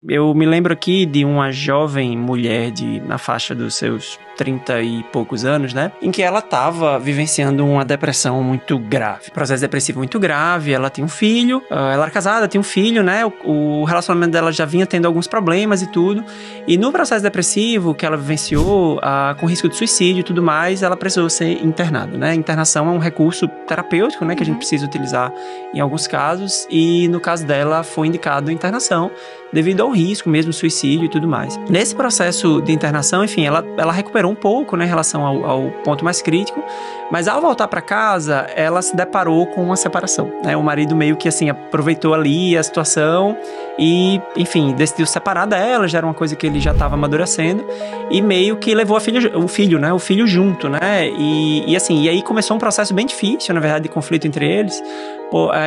eu me lembro aqui de uma jovem mulher na faixa dos seus 30 e poucos anos, né? Em que ela estava vivenciando uma depressão muito grave. Processo depressivo muito grave, ela tinha um filho, ela era casada, tinha um filho, né? O relacionamento dela já vinha tendo alguns problemas e tudo. E no processo depressivo que ela vivenciou, com risco de suicídio e tudo mais, ela precisou ser internada, né? Internação é um recurso terapêutico, né? Que a gente precisa utilizar em alguns casos. E no caso dela, foi indicado internação devido ao risco mesmo, suicídio e tudo mais. Nesse processo de internação, enfim, ela recuperou um pouco, né, em relação ao ponto mais crítico, mas ao voltar para casa, ela se deparou com uma separação, né? O marido meio que, assim, aproveitou ali a situação e, enfim, decidiu separar dela, já era uma coisa que ele já estava amadurecendo, e meio que levou o filho junto, né? E assim, e aí começou um processo bem difícil, na verdade, de conflito entre eles,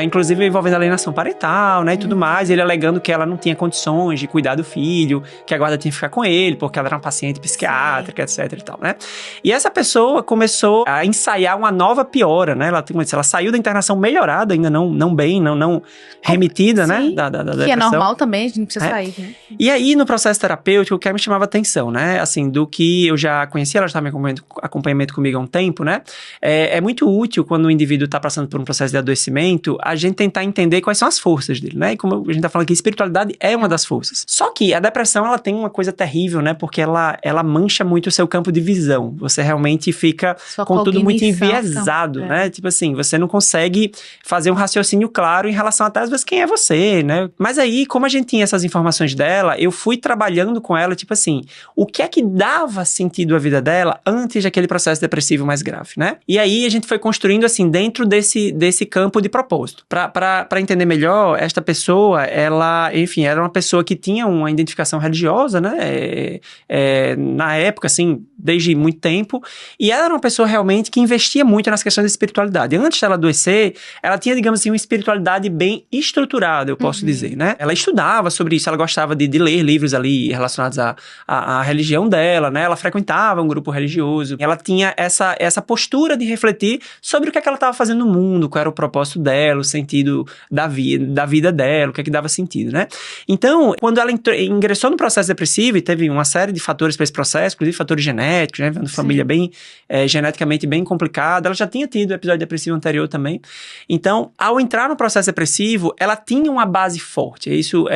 inclusive envolvendo alienação parental, né, e tudo mais, ele alegando que ela não tinha condições de cuidar do filho, que a guarda tinha que ficar com ele, porque ela era uma paciente psiquiátrica, etc e tal, né. E essa pessoa começou a ensaiar uma nova piora, né, ela saiu da internação melhorada, ainda não bem, não remitida, né, da depressão. Que é normal também, a gente não precisa sair, né. E aí, no processo terapêutico, o que me chamava atenção, né, assim, do que eu já conhecia, ela já estava me acompanhamento comigo há um tempo, né, é muito útil quando o indivíduo está passando por um processo de adoecimento, a gente tentar entender quais são as forças dele, né? E como a gente tá falando aqui, espiritualidade é uma das forças. Só que a depressão, ela tem uma coisa terrível, né? Porque ela mancha muito o seu campo de visão. Você realmente fica com tudo muito enviesado, né? Tipo assim, você não consegue fazer um raciocínio claro em relação até às vezes quem é você, né? Mas aí, como a gente tinha essas informações dela, eu fui trabalhando com ela, tipo assim, o que é que dava sentido à vida dela antes daquele processo depressivo mais grave, né? E aí a gente foi construindo, assim, dentro desse campo de propósito. Para entender melhor, esta pessoa, ela, enfim, era uma pessoa que tinha uma identificação religiosa, né, na época, assim, desde muito tempo, e ela era uma pessoa realmente que investia muito nas questões da espiritualidade. Antes dela adoecer, ela tinha, digamos assim, uma espiritualidade bem estruturada, eu posso dizer, né. Ela estudava sobre isso, ela gostava de ler livros ali relacionados à religião dela, né, ela frequentava um grupo religioso, ela tinha essa postura de refletir sobre o que é que ela estava fazendo no mundo, qual era o propósito dela, o sentido da vida dela, o que é que dava sentido, né? Então, quando ela ingressou no processo depressivo, e teve uma série de fatores para esse processo, inclusive fatores genéticos, né? Uma família bem, geneticamente bem complicada, ela já tinha tido episódio depressivo anterior também. Então, ao entrar no processo depressivo, ela tinha uma base forte, é isso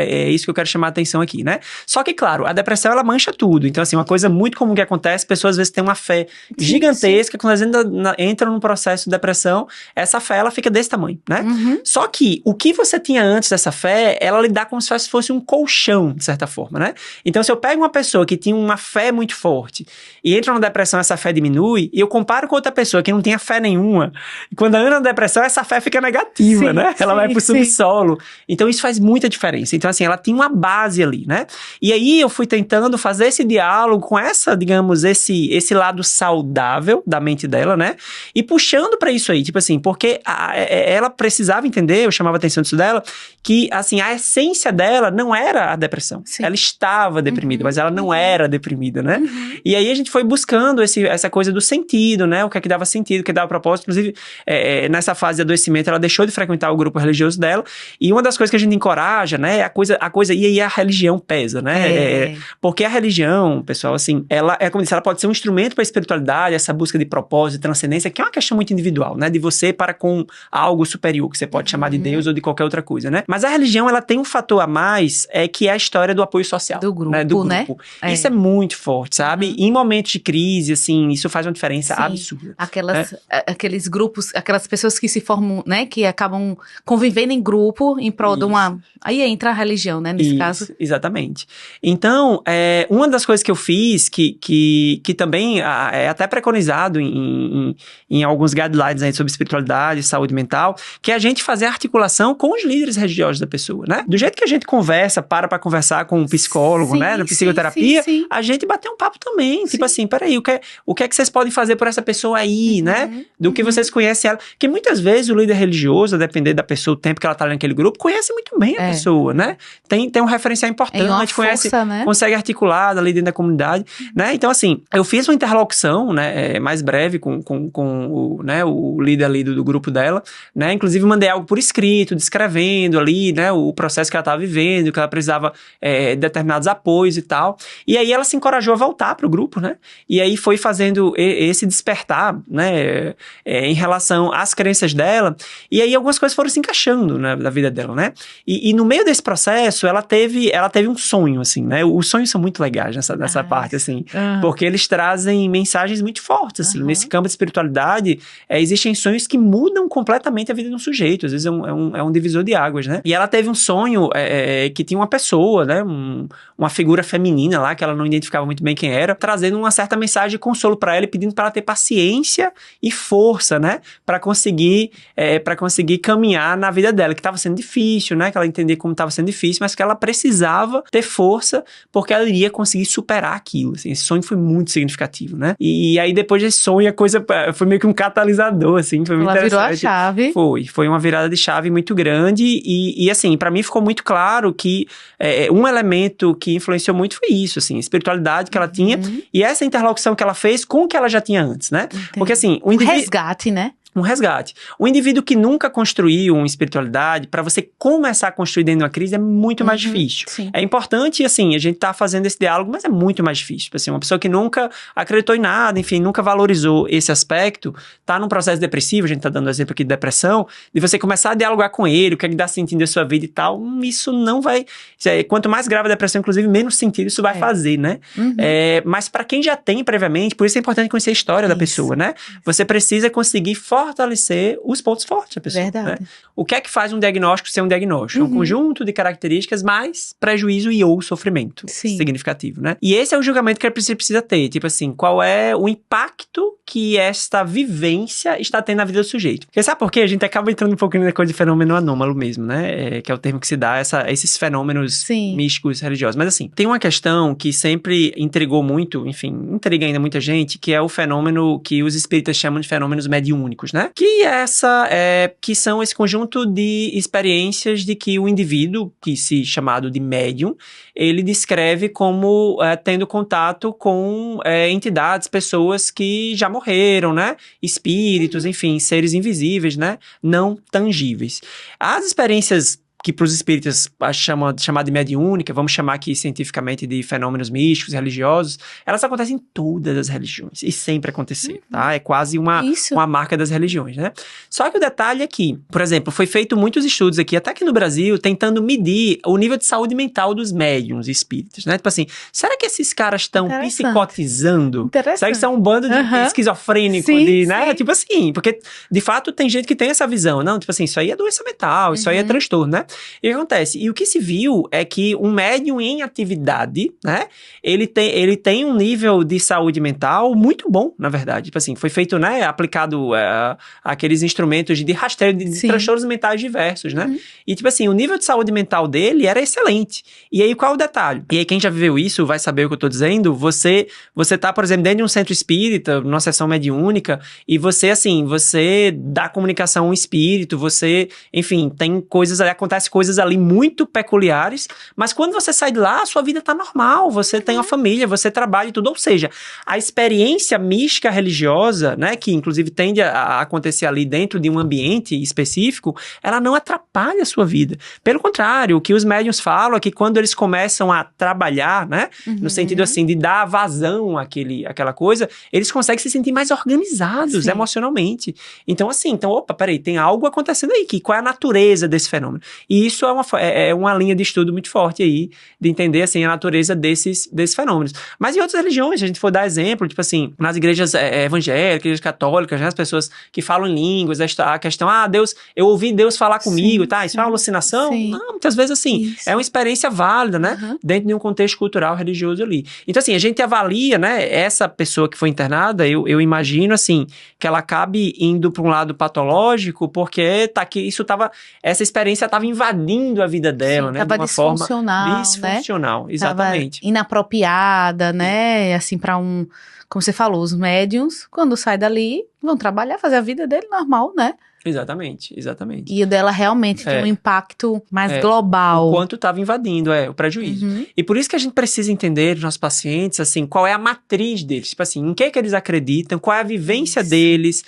que eu quero chamar a atenção aqui, né? Só que, claro, a depressão, ela mancha tudo. Então, assim, uma coisa muito comum que acontece, pessoas às vezes têm uma fé gigantesca, quando elas entram no processo de depressão, essa fé, ela fica desse tamanho, né? Só que o que você tinha antes dessa fé, ela lhe dá como se fosse um colchão, de certa forma, né? Então, se eu pego uma pessoa que tinha uma fé muito forte e entra na depressão, essa fé diminui, e eu comparo com outra pessoa que não tinha fé nenhuma, e quando ela entra na depressão, essa fé fica negativa, né? Ela vai pro subsolo. Então, isso faz muita diferença. Então, assim, ela tinha uma base ali, né? E aí, eu fui tentando fazer esse diálogo com essa, digamos, esse lado saudável da mente dela, né? E puxando pra isso aí, tipo assim, porque ela precisava entender, eu chamava a atenção disso dela, que, assim, a essência dela não era a depressão. Ela estava deprimida, mas ela não era deprimida, né? E aí a gente foi buscando essa coisa do sentido, né? O que é que dava sentido, o que dava propósito. Inclusive, nessa fase de adoecimento, ela deixou de frequentar o grupo religioso dela, e uma das coisas que a gente encoraja, né? A coisa e aí a religião pesa, né? Porque a religião, pessoal, assim, ela, como eu disse, ela pode ser um instrumento para a espiritualidade, essa busca de propósito, de transcendência, que é uma questão muito individual, né? De você para com algo superior, que você pode chamar de Deus ou de qualquer outra coisa, né? Mas a religião, ela tem um fator a mais, que é a história do apoio social. Do grupo, né? Isso é muito forte, sabe? Em momentos de crise, assim, isso faz uma diferença absurda. Aqueles grupos, aquelas pessoas que se formam, né? Que acabam convivendo em grupo em prol de uma... Aí entra a religião, né? Nesse caso. Exatamente. Então, uma das coisas que eu fiz, que também é até preconizado em alguns guidelines aí sobre espiritualidade, saúde mental, que é a gente fazer articulação com os líderes religiosos da pessoa, né? Do jeito que a gente conversa, para conversar com um psicólogo, né? Na psicoterapia, a gente bater um papo também. Tipo assim, peraí, o que é que vocês podem fazer por essa pessoa aí, né? Do que vocês conhecem ela. Que muitas vezes o líder religioso, a depender da pessoa, o tempo que ela tá ali naquele grupo, conhece muito bem a pessoa, né? Tem um referencial importante, conhece, né? Consegue articular ali dentro da comunidade, né? Então, assim, eu fiz uma interlocução, né? Mais breve com o, né, o líder ali do grupo dela, né? Inclusive, mandei algo por escrito, descrevendo ali, né? O processo que ela estava vivendo, que ela precisava precisava de determinados apoios e tal. E aí ela se encorajou a voltar pro grupo, né? E aí foi fazendo esse despertar, né? Em relação às crenças dela. E aí algumas coisas foram se encaixando na vida dela, né? E no meio desse processo, ela teve um sonho, assim, né? Os sonhos são muito legais nessa parte, assim. Porque eles trazem mensagens muito fortes, assim. Nesse campo de espiritualidade, existem sonhos que mudam completamente a vida de um sujeito. Às vezes é um divisor de águas, né? E ela teve um sonho que tinha uma pessoa, né? Uma figura feminina lá, que ela não identificava muito bem quem era, trazendo uma certa mensagem de consolo para ela e pedindo para ela ter paciência e força, né? Para conseguir caminhar na vida dela, que estava sendo difícil, né? Que ela entendia como estava sendo difícil, mas que ela precisava ter força porque ela iria conseguir superar aquilo, assim. Esse sonho foi muito significativo, né? E aí depois desse sonho a coisa foi meio que um catalisador, assim, foi muito interessante. Ela virou a chave. Foi uma virada de chave muito grande e assim, para mim ficou muito claro que um elemento que influenciou muito foi isso, assim, a espiritualidade que ela tinha e essa interlocução que ela fez com o que ela já tinha antes, né? Entendi. Porque assim, resgate, né? Um resgate. Um indivíduo que nunca construiu uma espiritualidade, para você começar a construir dentro de uma crise é muito mais difícil. Sim. É importante, assim, a gente tá fazendo esse diálogo, mas é muito mais difícil. Tipo assim, uma pessoa que nunca acreditou em nada, enfim, nunca valorizou esse aspecto, tá num processo depressivo, a gente tá dando exemplo aqui de depressão, de você começar a dialogar com ele, o que é que dá sentido na sua vida e tal, isso não vai... Quanto mais grave a depressão, inclusive, menos sentido isso vai fazer, né? Mas para quem já tem previamente, por isso é importante conhecer a história da pessoa, né? Você precisa conseguir fortalecer os pontos fortes da pessoa. Verdade. Né? O que é que faz um diagnóstico ser um diagnóstico? É um conjunto de características mais prejuízo e ou sofrimento significativo, né? E esse é o julgamento que a pessoa precisa ter. Tipo assim, qual é o impacto que esta vivência está tendo na vida do sujeito? Porque sabe por quê? A gente acaba entrando um pouquinho na coisa de fenômeno anômalo mesmo, né? Que é o termo que se dá a esses fenômenos místicos religiosos. Mas assim, tem uma questão que sempre intrigou muito, enfim, intriga ainda muita gente, que é o fenômeno que os espíritas chamam de fenômenos mediúnicos, né? Que são esse conjunto de experiências de que o indivíduo, que se chamado de médium, ele descreve como tendo contato com entidades, pessoas que já morreram, né? Espíritos, enfim, seres invisíveis, né? Não tangíveis. As experiências que para os espíritas chamar de mediúnica, vamos chamar aqui cientificamente de fenômenos místicos, religiosos, elas acontecem em todas as religiões, e sempre aconteceram, tá? É quase uma marca das religiões, né? Só que o detalhe é que, por exemplo, foi feito muitos estudos aqui, até aqui no Brasil, tentando medir o nível de saúde mental dos médiums espíritas, né? Tipo assim, será que esses caras estão psicotizando? Será que são um bando de esquizofrênico, né? Tipo assim, porque, de fato, tem gente que tem essa visão, não? Tipo assim, isso aí é doença mental, isso aí é transtorno, né? E o que acontece? E o que se viu é que um médium em atividade, né? Ele tem um nível de saúde mental muito bom, na verdade. Tipo assim, foi feito, né? Aplicado aqueles instrumentos de rastreio de transtornos mentais diversos, né? E tipo assim, o nível de saúde mental dele era excelente. E aí, qual é o detalhe? E aí, quem já viveu isso vai saber o que eu tô dizendo. Você tá, por exemplo, dentro de um centro espírita, numa sessão mediúnica, e você dá comunicação a um espírito, enfim, tem coisas ali, acontece coisas ali muito peculiares, mas quando você sai de lá, a sua vida tá normal, você tem uma família, você trabalha e tudo, ou seja, a experiência mística religiosa, né, que inclusive tende a acontecer ali dentro de um ambiente específico, ela não atrapalha a sua vida. Pelo contrário, o que os médiuns falam é que quando eles começam a trabalhar, né, no sentido assim, de dar vazão àquela coisa, eles conseguem se sentir mais organizados emocionalmente. Então assim, opa, peraí, tem algo acontecendo aí, qual é a natureza desse fenômeno? E isso é uma linha de estudo muito forte aí, de entender, assim, a natureza desses fenômenos. Mas em outras religiões, se a gente for dar exemplo, tipo assim, nas igrejas evangélicas, igrejas católicas, né, as pessoas que falam em línguas, a questão, Deus, eu ouvi Deus falar comigo, tá? Isso é uma alucinação? Não, muitas vezes, assim, é uma experiência válida, né? Dentro de um contexto cultural, religioso ali. Então, assim, a gente avalia, né, essa pessoa que foi internada, eu imagino, assim, que ela acabe indo para um lado patológico, porque essa experiência estava invadindo a vida dela, né? Tava de uma forma disfuncional, né? Exatamente. Tava inapropriada, né? Assim, como você falou, os médiuns, quando saem dali, vão trabalhar, fazer a vida dele normal, né? Exatamente, exatamente. E o dela realmente tem um impacto mais global. O quanto estava invadindo, o prejuízo. E por isso que a gente precisa entender os nossos pacientes, assim, qual é a matriz deles. Tipo assim, em que eles acreditam, qual é a vivência deles,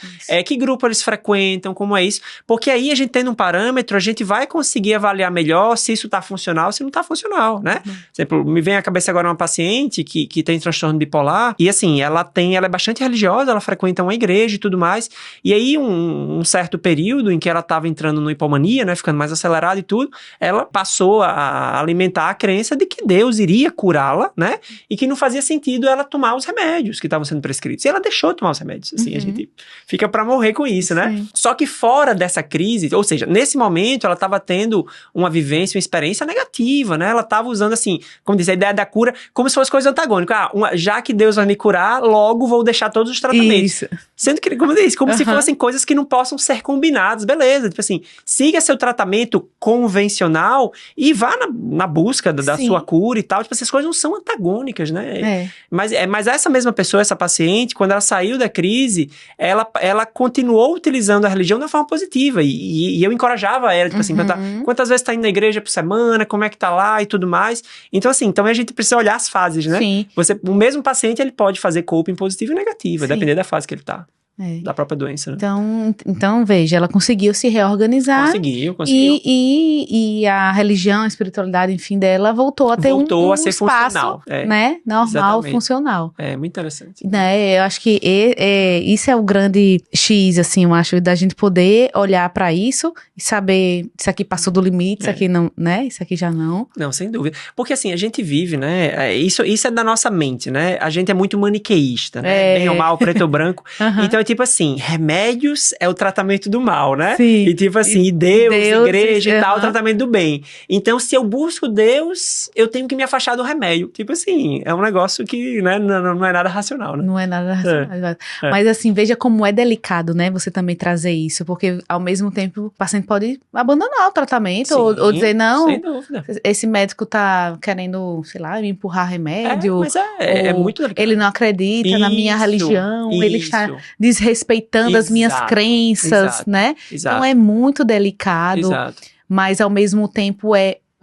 que grupo eles frequentam, como é isso. Porque aí a gente tendo um parâmetro, a gente vai conseguir avaliar melhor se isso está funcional, se não está funcional, né? Por exemplo, me vem à cabeça agora uma paciente que tem transtorno bipolar, e assim, ela é bastante religiosa, ela frequenta uma igreja e tudo mais, e aí um certo período em que ela estava entrando no hipomania, né, ficando mais acelerada e tudo, ela passou a alimentar a crença de que Deus iria curá-la, né, e que não fazia sentido ela tomar os remédios que estavam sendo prescritos. E ela deixou de tomar os remédios, assim, a gente fica pra morrer com isso, né? Sim. Só que fora dessa crise, ou seja, nesse momento ela estava tendo uma vivência, uma experiência negativa, né, ela estava usando, assim, como diz, a ideia da cura como se fosse coisa antagônica. Já que Deus vai me curar, logo vou deixar todos os tratamentos. Isso. Sendo que, como eu disse, como se fossem coisas que não possam ser combinadas, beleza, tipo assim, siga seu tratamento convencional e vá na busca da sua cura e tal, tipo, essas coisas não são antagônicas, né? Mas essa mesma pessoa, essa paciente, quando ela saiu da crise, ela continuou utilizando a religião de uma forma positiva, e eu encorajava ela, tipo assim, quantas vezes tá indo na igreja por semana, como é que tá lá e tudo mais. Então assim, a gente precisa olhar as fases, né? Sim. O mesmo paciente, ele pode fazer coping positivo e negativo, depender da fase que ele tá. Da própria doença, né? Então, veja, ela conseguiu se reorganizar. Conseguiu. E a religião, a espiritualidade, enfim, dela voltou a ter um ser espaço, funcional. Né? Normal, exatamente. Funcional. É, muito interessante. Né? Eu acho que isso é o grande X, assim, eu acho, da gente poder olhar pra isso e saber, isso aqui passou do limite, isso aqui não, né? Isso aqui já não. Não, sem dúvida. Porque assim, a gente vive, né? Isso é da nossa mente, né? A gente é muito maniqueísta, né? Bem ou mal, preto ou branco. Então, tipo assim, remédios é o tratamento do mal, né? Sim. E tipo assim, e Deus, igreja e tal, o tratamento do bem. Então, se eu busco Deus, eu tenho que me afastar do remédio. Tipo assim, é um negócio que, né, não é nada racional, né? Não é nada racional. Mas assim, veja como é delicado, né, você também trazer isso, porque ao mesmo tempo o paciente pode abandonar o tratamento. Sim, ou dizer, não, sem dúvida. Esse médico tá querendo, sei lá, me empurrar remédio. Mas é muito delicado. Ele não acredita na minha religião, ele está desrespeitando as minhas crenças, né? Então é muito delicado, mas ao mesmo tempo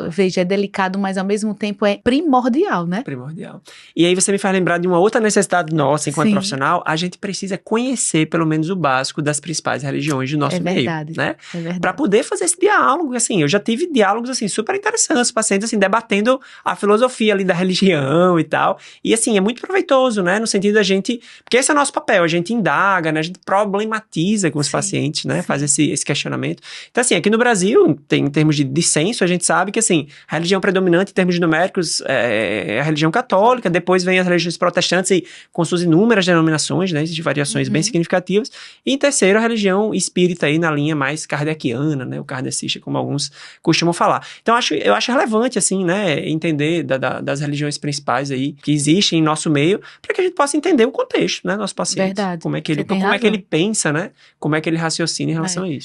veja, é delicado, mas ao mesmo tempo é primordial, né? Primordial. E aí você me faz lembrar de uma outra necessidade nossa, enquanto profissional, a gente precisa conhecer pelo menos o básico das principais religiões do nosso meio, né? É verdade. Pra poder fazer esse diálogo, assim, eu já tive diálogos, assim, super interessantes, pacientes, assim, debatendo a filosofia ali da religião e tal, e assim, é muito proveitoso, né, no sentido da gente, porque esse é o nosso papel, a gente indaga, né, a gente problematiza com os pacientes, né, faz esse questionamento. Então, assim, aqui no Brasil, em termos de dissenso, a gente sabe que assim, a religião predominante em termos numéricos é a religião católica, depois vem as religiões protestantes e com suas inúmeras denominações, né, de variações bem significativas, e em terceiro a religião espírita aí na linha mais kardeciana, né, o kardecista, como alguns costumam falar. Então eu acho relevante, assim, né, entender das religiões principais aí que existem em nosso meio, para que a gente possa entender o contexto, né, nosso paciente. Verdade. Como é que ele pensa, né, como é que ele raciocina em relação a isso.